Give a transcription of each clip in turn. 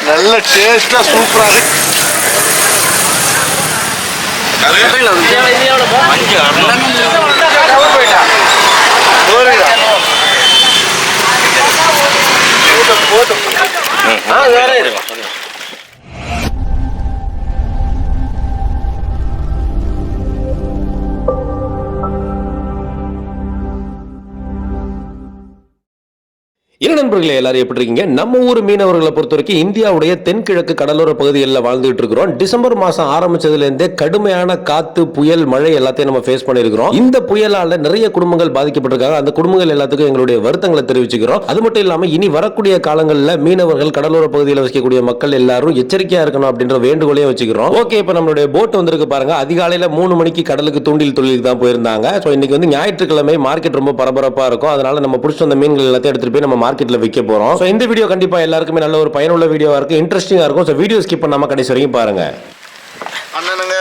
நல்ல டேஸ்டா சூப்பரா இருக்கு. என்ன நண்பர்களே, எல்லாரும் எப்படி இருக்கீங்க? நம்ம ஊர் மீனவர்களை பொறுத்த வரைக்கும் இந்தியாவுடைய தென்கிழக்கு கடலோர பகுதிகளில் வாழ்ந்துட்டு இருக்கிறோம். டிசம்பர் மாசம் ஆரம்பிச்சதுல இருந்தே கடுமையான காத்து, புயல், மழை எல்லாத்தையும் நம்ம ஃபேஸ் பண்ணிருக்கிறோம். இந்த புயலால நிறைய குடும்பங்கள் பாதிக்கப்பட்டிருக்காங்க. அந்த குடும்பங்கள் எல்லாத்துக்கும் எங்களுடைய வருத்தங்களை தெரிவிச்சுக்கிறோம். அது மட்டும் இல்லாம இனி வரக்கூடிய காலங்களில் மீனவர்கள், கடலோர பகுதியில் வசிக்கக்கூடிய மக்கள் எல்லாரும் எச்சரிக்கையா இருக்கணும் அப்படின்ற வேண்டுகோளையும் வச்சுக்கிறோம். ஓகே, இப்ப நம்மளுடைய போட் வந்திருக்கு பாருங்க. அதிகாலையில 3 மணிக்கு கடலுக்கு தூண்டில் தொழிலுக்கு தான் போயிருந்தாங்க. ஸோ இன்னைக்கு வந்து ஞாயிற்றுக்கிழமை, மார்க்கெட் ரொம்ப பரபரப்பா இருக்கும். அதனால நம்ம பிடிச்ச அந்த மீன்கள் எல்லாத்தையும் எடுத்துட்டு போய் நம்ம மார்க்கெட்ல விற்க போறோம். சோ இந்த வீடியோ கண்டிப்பா எல்லாருக்குமே நல்ல ஒரு பயனுள்ள வீடியோவா இருக்கு, இன்ட்ரெஸ்டிங்கா இருக்கும். சோ வீடியோ ஸ்கிப் பண்ணாம கடைசி வரைக்கும் பாருங்க. அண்ணனுங்க,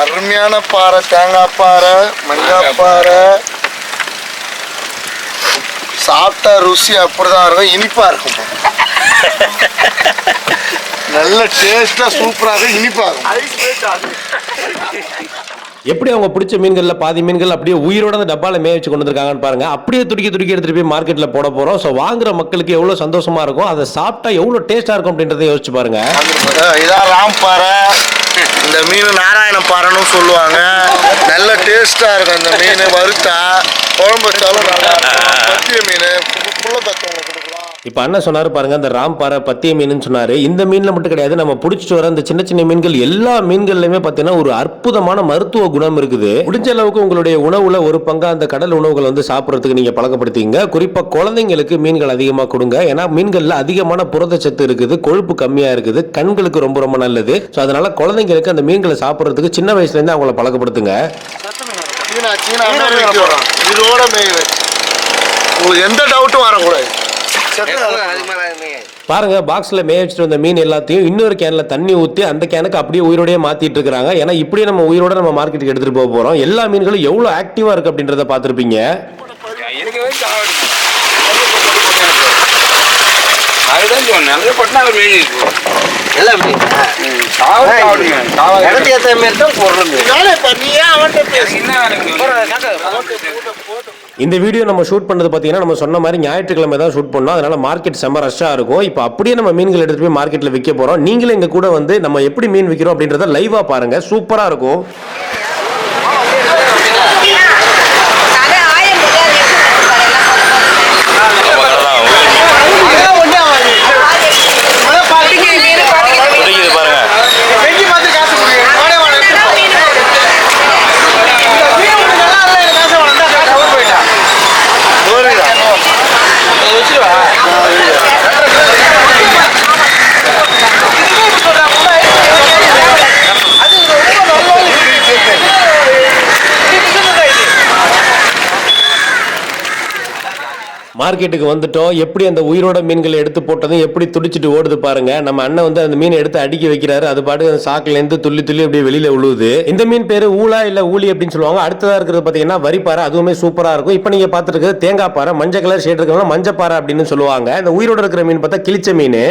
அருமையான பாறை, தேங்காய் பாறை, மஞ்சள் பாறை, சாப்பிட்டா ருசி அப்படிதான் இருக்கும், இனிப்பா இருக்கும். நல்ல டேஸ்டா சூப்பரா இருக்கும், இனிப்பா இருக்கும். எப்படி அவங்க பிடிச்ச மீன்கள்ல பாதி மீன்கள் அப்படியே உயிரோட அந்த டப்பால மேய வச்சு கொண்டு வந்திருக்காங்கன்னு பாருங்க. அப்படியே துடிக்கி துடிக்கி எடுத்துட்டு போய் மார்க்கெட்ல போட போறோம். சோ வாங்குற மக்களுக்கு எவ்வளவு சந்தோஷமா இருக்கும், அதை சாப்பிட்டா எவ்வளவு டேஸ்டா இருக்கும் அப்படின்றத யோசிச்சு பாருங்க. இதான் ராம் பாறை. இந்த மீன் நாராயண பாறைன்னு சொல்லுவாங்க. நல்ல டேஸ்டா இருக்கும் இந்த மீன். வறுத்தா குழம்பு வச்சாலும் நல்லா இருக்கும். பத்திய மீன் புள்ள தத்துவம் கொடுக்கலாம். இப்ப அண்ணன் சொன்னாரு பாருங்க, இந்த ராம் பாறை பத்திய மீன் சொன்னாரு. இந்த மீன்ல மட்டும் கிடையாது, நம்ம பிடிச்சிட்டு வர இந்த சின்ன சின்ன மீன்கள் எல்லா மீன்கள்லயுமே பாத்தீங்கன்னா ஒரு அற்புதமான மருத்துவ குணம் இருக்குது. முடிஞ்ச அளவுக்கு உங்களுடைய உணவுல ஒரு பங்கா அந்த கடல் உணவுகள் வந்து சாப்பிடறதுக்கு நீங்க பழக்கப்படுத்திங்க. குறிப்பா குழந்தைங்களுக்கு மீன்கள் அதிகமா கொடுங்க. ஏன்னா மீன்கள்ல அதிகமான புரதச்சத்து இருக்குது, கொழுப்பு கம்மியா இருக்குது, கண்களுக்கு ரொம்ப ரொம்ப நல்லது. ஸோ அதனால குழந்தைங்களுக்கு அந்த மீன்களை சாப்பிடறதுக்கு சின்ன வயசுல இருந்து அவங்கள பழக்கப்படுத்துங்க. இதோட உங்களுக்கு எந்த டவுட்டும் வரக்கூடாது. பாருங்க, பாக்ஸ்ல மேய வச்சுட்டு வந்த மீன் எல்லாத்தையும் இன்னொரு கேன்ல தண்ணி ஊத்தி அந்த கேனுக்கு அப்படியே உயிரோடய மாத்திட்டு இருக்காங்க. ஏன்னா இப்படியே நம்ம உயிரோட நம்ம மார்க்கெட்டுக்கு எடுத்துட்டு போக போறோம். எல்லா மீன்களும் எவ்வளவு ஆக்டிவா இருக்கு அப்படின்றத பாத்திருப்பீங்க. இந்த வீடியோ நம்ம ஷூட் பண்ணது பாத்தீங்கன்னா நம்ம சொன்ன மாதிரி ஞாயிற்றுக்கிழமை தான் ஷூட் பண்ணோம். அதனால மார்க்கெட் செம்ம ரஷ்ஷா இருக்கும். இப்போ அப்படியே நம்ம மீன்கள் எடுத்துட்டு போய் மார்க்கெட்ல விற்க போறோம். நீங்களும் எங்க கூட வந்து நம்ம எப்படி மீன் விற்கிறோம் அப்படின்றத லைவா பாருங்க, சூப்பரா இருக்கும். மார்க்கெட்டுக்கு வந்துட்டோம். எப்படி அந்த உயிரோட மீன்களை எடுத்து போட்டதும் எப்படி துடிச்சிட்டு ஓடுது பாருங்க. நம்ம அண்ணன் வந்து அந்த மீனை எடுத்து அடுக்கி வைக்கிறாரு. அது பாட்டு அந்த சாக்குல இருந்து துள்ளி துள்ளி அப்படியே வெளியில விழுவுது. இந்த மீன் பேரு ஊலா இல்ல ஊலி அப்படின்னு சொல்லுவாங்க. அடுத்ததா இருக்கிறது பாத்தீங்கன்னா வரிப்பாறை, அதுவுமே சூப்பரா இருக்கும். இப்ப நீங்க பாத்துட்டு இருக்கிறது தேங்காய் பாறை, மஞ்சள் கலர் ஷேட் இருக்கிறது மஞ்சள் பாறை அப்படின்னு சொல்லுவாங்க. இந்த உயிரோட இருக்கிற மீன் பார்த்தா கிழிச்ச மீன்.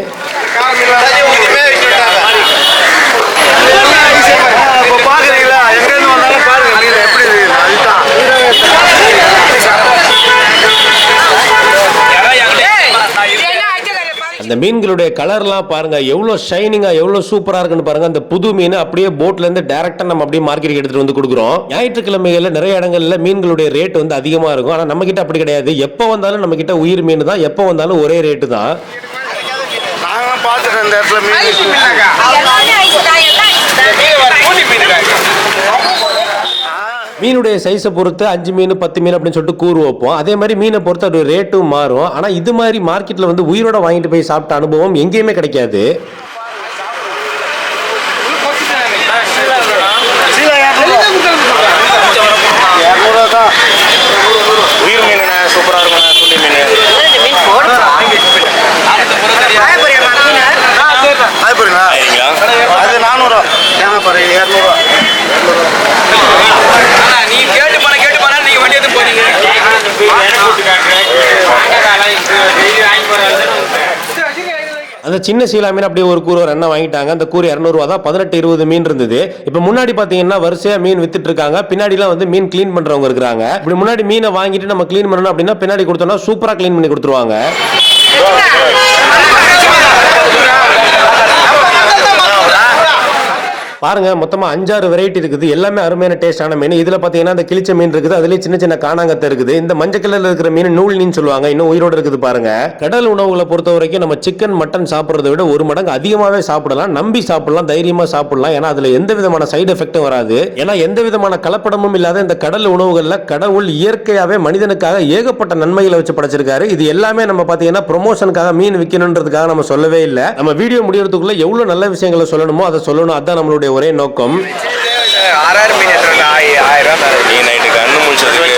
அந்த மீன்களுடைய கலர்லாம் பாருங்க, எவ்வளவு ஷைனிங்கா எவ்வளவு சூப்பரா இருக்குன்னு பாருங்க. அந்த புது மீன் அப்படியே போட்ல இருந்து டைரக்டா நம்ம அப்படியே மார்க்கெட்டுக்கு எடுத்துட்டு வந்து கொடுக்குறோம். ஞாயிற்றுக்கிழமைகள்ல நிறைய இடங்கள்ல மீன்களுடைய ரேட் வந்து அதிகமா இருக்கும். ஆனா நம்ம கிட்ட அப்படி கிடையாது. எப்ப வந்தாலும் நம்ம கிட்ட உயிர் மீன் தான், எப்ப வந்தாலும் ஒரே ரேட்டு தான். மீனுடைய சைஸை பொறுத்து 5 மீன் 10 மீன் அப்படின்னு சொல்லிட்டு கூறு வைப்போம். அதே மாதிரி மீனை பொறுத்து அது ரேட்டும் மாறும். ஆனா இது மாதிரி மார்க்கெட்ல வந்து உயிரோட வாங்கிட்டு போய் சாப்பிட்ட அனுபவம் எங்கேயுமே கிடைக்காது. உயிர் மீன் சூப்பரா இருக்கும். துள்ளி மீன் அது 400, தேங்காய் பாறை 200. நீ கேட்டு போனா நீங்க வண்டி எடுத்து போறீங்க. அந்த சின்ன சீலா மீன் அப்படியே ஒரு கூறு ஒரு எண்ணெய் வாங்கிட்டாங்க. அந்த கூறு 200 ரூபா தான். 18-20 மீன் இருந்தது. இப்ப முன்னாடி பாத்தீங்கன்னா வரிசையா மீன் வித்துட்டு இருக்காங்க. பின்னாடி எல்லாம் வந்து மீன் கிளீன் பண்றவங்க இருக்காங்க. இப்படி முன்னாடி மீனை வாங்கிட்டு நம்ம கிளீன் பண்ணணும் அப்படின்னா பின்னாடி கொடுத்தோம்னா சூப்பரா கிளீன் பண்ணி கொடுத்துருவாங்க. பாருங்க மொத்தமா 5-6 வெரைட்டி இருக்குது. எல்லாமே அருமையான டேஸ்டான மீன். இதுல பாத்தீங்கன்னா இந்த கிழிச்ச மீன் இருக்குது. அதுலயே சின்ன சின்ன காணாங்கத்தை இருக்குது. இந்த மஞ்சள் கலர்ல இருக்கிற மீன் நூல் மீன் சொல்லுவாங்க. இன்னும் உயிரோட இருக்குது பாருங்க. கடல் உணவுகளை பொறுத்த வரைக்கும் நம்ம சிக்கன் மட்டன் சாப்பிடுறதை விட 1 மடங்கு அதிகமாவே சாப்பிடலாம். நம்பி சாப்பிடலாம், தைரியமா சாப்பிடலாம். ஏன்னா அதுல எந்த விதமான சைடு எஃபெக்டும் வராது. ஏன்னா எந்த விதமான கலப்படமும் இல்லாத இந்த கடல் உணவுகள்ல கடவுள் இயற்கையாவே மனிதனுக்காக ஏகப்பட்ட நன்மைகளை வச்சு படைச்சிருக்காரு. இது எல்லாமே நம்ம பாத்தீங்கன்னா ப்ரொமோஷனுக்காக மீன் விற்கணுன்றதுக்காக நம்ம சொல்லவே இல்லை. நம்ம வீடியோ முடியறதுக்குள்ள எவ்வளவு நல்ல விஷயங்களை சொல்லணுமோ அதை சொல்லணும். அதான் நம்மளுடைய ஒரே நோக்கம். 6000 மீன் 1000 நீ நைட்டு கண்ணு முடிச்சதுக்கு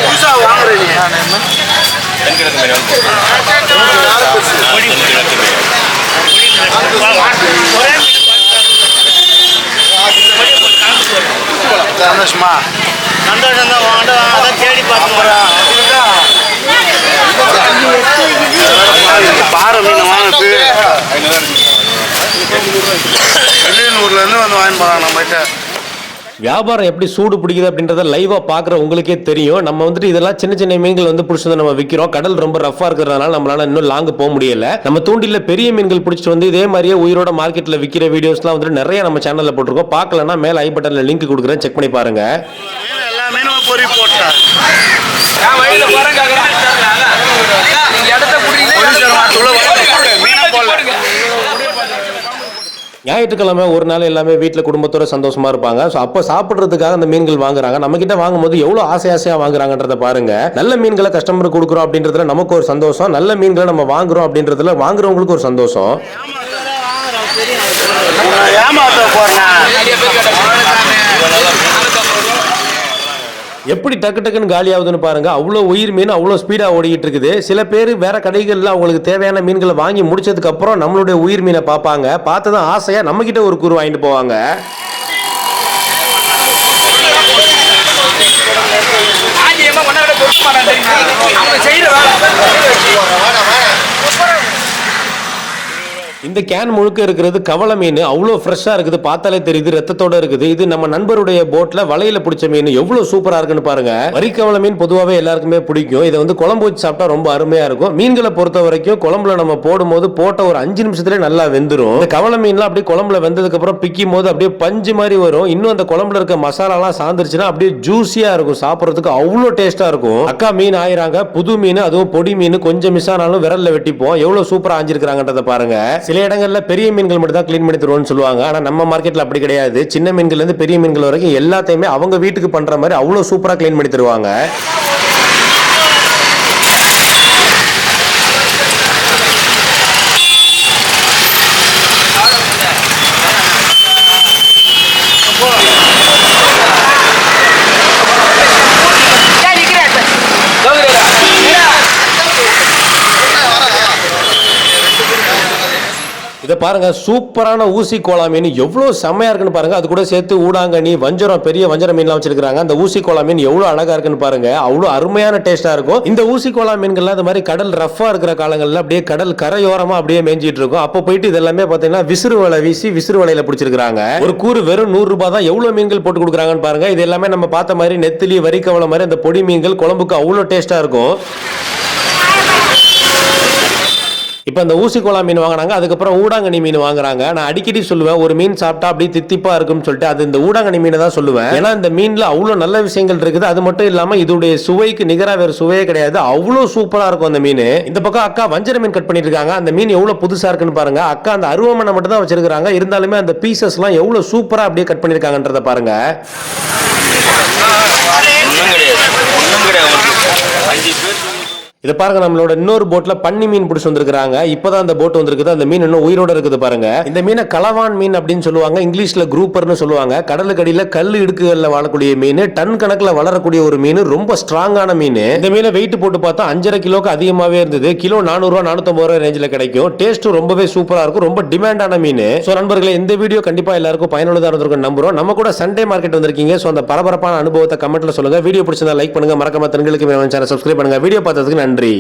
புதுசா வாங்குறீங்க தென்கிழக்கு மீன் தென்கிழக்கு மீன் சந்தோஷமா சந்தோஷம் தான் வாங்க அதான் தேடி பார்க்க பாறை மீன் வாங்கிட்டு வெளியூர்ல இருந்து வந்து வாங்கி போறாங்க நம்ம கிட்ட. வியாபாரம் எப்படி சூடு பிடிக்குது அப்படின்றத லைவா பாக்குற உங்களுக்கே தெரியும். நம்ம வந்துட்டு இதெல்லாம் சின்ன சின்ன மீன்கள் வந்து பிடிச்சதை நம்ம விற்கிறோம். கடல் ரொம்ப ரஃபா இருக்கிறதுனால நம்மளால இன்னும் லாங் போக முடியல. நம்ம தூண்டில பெரிய மீன்கள் பிடிச்சிட்டு வந்து இதே மாதிரியே உயிரோட மார்க்கெட்ல விற்கிற வீடியோஸ்லாம் வந்துட்டு நிறைய நம்ம சேனல்ல போட்டிருக்கோம். பார்க்கலன்னா மேல ஐ பட்டன்ல லிங்க் கொடுக்குறேன், செக் பண்ணி பாருங்க. எல்லா மீனும் பொறி போட்டாங்க. நான் வழியில போறேன் கேக்குறேன். நீங்க இடத்த புடிங்க. மீனை போடுங்க. ஞாயிற்றுக்கிழமை ஒரு நாள் எல்லாமே வீட்டில் குடும்பத்தோட சந்தோஷமா இருப்பாங்க. ஸோ அப்போ சாப்பிட்றதுக்காக அந்த மீன்கள் வாங்குறாங்க. நம்ம கிட்ட வாங்கும்போது எவ்வளோ ஆசையா வாங்குறாங்கன்றத பாருங்க. நல்ல மீன்களை கஸ்டமருக்கு கொடுக்குறோம் அப்படின்றதுல நமக்கு ஒரு சந்தோஷம். நல்ல மீன்களை நம்ம வாங்குறோம் அப்படின்றதுல வாங்குறவங்களுக்கு ஒரு சந்தோஷம். ஏமாத்த போறேன். எப்படி டக்கு டக்குன்னு காலி ஆகுதுன்னு பாருங்க. அவ்வளோ உயிர் மீன் அவ்வளோ ஸ்பீடா ஓடிக்கிட்டு இருக்குது. சில பேர் வேற கடைகள்ல அவங்களுக்கு தேவையான மீன்களை வாங்கி முடிச்சதுக்கு அப்புறம் நம்மளுடைய உயிர் மீனை பார்ப்பாங்க. பார்த்ததும் ஆசையா நம்ம கிட்ட ஒரு கூறு வாங்கிட்டு போவாங்க. ஆஞ்சியமா கொண்டாட கொடுக்க மாட்டாங்க தெரியுமா? அவங்க செய்யற வேலை. இந்த கேன் முழுக்க இருக்கிறது கவள மீன். அவ்வளோ ஃப்ரெஷ்ஷாக இருக்குது, பார்த்தாலே தெரியுது, ரத்தத்தோட இருக்குது. இது நம்ம நண்பருடைய போட்ல வலையில பிடிச்ச மீன். எவ்வளோ சூப்பரா இருக்குன்னு பாருங்க. வரிக்கவள மீன் பொதுவாகவே எல்லாருக்குமே பிடிக்கும். இதை வந்து குழம்பு வச்சு சாப்பிட்டா ரொம்ப அருமையா இருக்கும். மீன்களை பொறுத்த வரைக்கும் குழம்புல நம்ம போடும்போது போட்ட ஒரு 5 நிமிஷத்துல நல்லா வெந்துடும். இந்த கவள மீன்லாம் அப்படியே குழம்புல வெந்ததுக்கு அப்புறம் பிக்கும் போது அப்படியே பஞ்சு மாதிரி வரும். இன்னும் அந்த குழம்புல இருக்க மசாலாலாம் சாந்துருச்சுன்னா அப்படியே ஜூசியா இருக்கும். சாப்பிட்றதுக்கு அவ்வளோ டேஸ்டா இருக்கும். அக்கா மீன் ஆயிராங்க, புது மீன், அதுவும் பொடி மீன். கொஞ்சம் மிஸ் ஆனாலும் விரல்ல வெட்டிப்போம். எவ்வளவு சூப்பரா ஆஞ்சிருக்காங்கன்றத பாருங்க. சில இடங்கள்ல பெரிய மீன்கள் மட்டும் தான் கிளீன் பண்ணி தருவோம்னு சொல்லுவாங்க. ஆனா நம்ம மார்க்கெட்ல அப்படி கிடையாது. சின்ன மீன்கள்ல இருந்து பெரிய மீன்கள் வரைக்கும் எல்லாத்தையுமே அவங்க வீட்டுக்கு பண்ற மாதிரி அவ்வளவு சூப்பரா கிளீன் பண்ணி தருவாங்க. இதை பாருங்க, சூப்பரான ஊசி கோலா மீன் எவ்வளவு செம்மையா இருக்குன்னு பாருங்க. அது கூட சேர்த்து ஊடாங்கனி, வஞ்சரம், பெரிய வஞ்சர மீன்லாம் வச்சிருக்காங்க. அந்த ஊசி கோலா மீன் எவ்வளவு அழகா இருக்குன்னு பாருங்க. அவ்வளவு அருமையான டேஸ்டா இருக்கும். இந்த ஊசி கோலா மீன்கள்லாம் இந்த மாதிரி கடல் ரஃபா இருக்கிற காலங்கள்ல அப்படியே கடல் கரையோரமா அப்படியே மேஞ்சிட்டு இருக்கும். அப்போ போயிட்டு இதெல்லாமே பாத்தீங்கன்னா விசிறு வலை வீசி விசிறு வலையில பிடிச்சிருக்காங்க. ஒரு கூறு வெறும் 100 ரூபாய் தான். எவ்வளவு மீன்கள் போட்டு கொடுக்குறாங்கன்னு பாருங்க. இது எல்லாமே நம்ம பார்த்த மாதிரி நெத்திலி, வரிக்கவளை மாதிரி அந்த பொடி மீன்கள் குழம்புக்கு அவ்வளவு டேஸ்டா இருக்கும். இப்போ இந்த ஊசி கோலா மீன் வாங்கினாங்க, அதுக்கப்புறம் ஊடாங்கனி மீன் வாங்குறாங்க. நான் அடிக்கடி சொல்லுவேன், ஒரு மீன் சாப்பிட்டா அப்படி தித்திப்பா இருக்குன்னு சொல்லிட்டு அது இந்த ஊடாங்கனி மீனை தான் சொல்லுவேன். ஏன்னா இந்த மீன்ல அவ்வளோ நல்ல விஷயங்கள் இருக்குது. அது மட்டும் இல்லாம இதோடைய சுவைக்கு நிகரா வேற சுவையே கிடையாது. அவ்வளோ சூப்பரா இருக்கும் அந்த மீன். இந்த பக்கம் அக்கா வஞ்சர மீன் கட் பண்ணிட்டு இருக்காங்க. அந்த மீன் எவ்வளவு புதுசா இருக்குன்னு பாருங்க. அக்கா அந்த அருவமனை மட்டும் தான் வச்சிருக்காங்க. இருந்தாலுமே அந்த பீசஸ் எல்லாம் எவ்வளவு சூப்பரா அப்படியே கட் பண்ணிருக்காங்கன்றத பாருங்க. இதை பாருங்க, நம்மளோட இன்னொரு போட்ல பன்னி மீன் பிடிச்சு வந்திருக்காங்க. இப்பதான் அந்த போட் வந்திருக்குது. அந்த மீன் இன்னும் உயிரோட இருக்குது பாருங்க. இந்த மீனை கலவான் மீன் அப்படின்னு சொல்லுவாங்க, இங்கிலீஷ்ல குரூப்பர்னு சொல்லுவாங்க. கடலுக்கு அடியில கல் இடுக்குகள்ல வாழக்கூடிய மீன், டன் கணக்குல வளரக்கூடிய ஒரு மீன், ரொம்ப ஸ்ட்ராங்கான மீன். இந்த மீனை வெயிட் போட்டு பார்த்தா 5.5 கிலோக்கு அதிகமாவே இருந்தது. கிலோ 400 ரூபா 450 ரூபா ரேஞ்சில் கிடைக்கும். டேஸ்ட்டும் ரொம்பவே சூப்பரா இருக்கும், ரொம்ப டிமாண்டான மீன். சோ நண்பர்களே, இந்த வீடியோ கண்டிப்பா எல்லாருக்கும் பயனுள்ளதா இருந்திருக்கும் நம்புறோம். நம்ம கூட சண்டே மார்க்கெட் வந்திருக்கீங்க. சோ அந்த பரபரப்பான அனுபவத்தை கமெண்ட்ல சொல்லுங்க. வீடியோ பிடிச்சிருந்தா லைக் பண்ணுங்க, மறக்காம தென்கிழக்கு மீனவன் சேனலை சப்ஸ்கிரைப் பண்ணுங்க. வீடியோ பார்த்ததுக்கு நன்றி.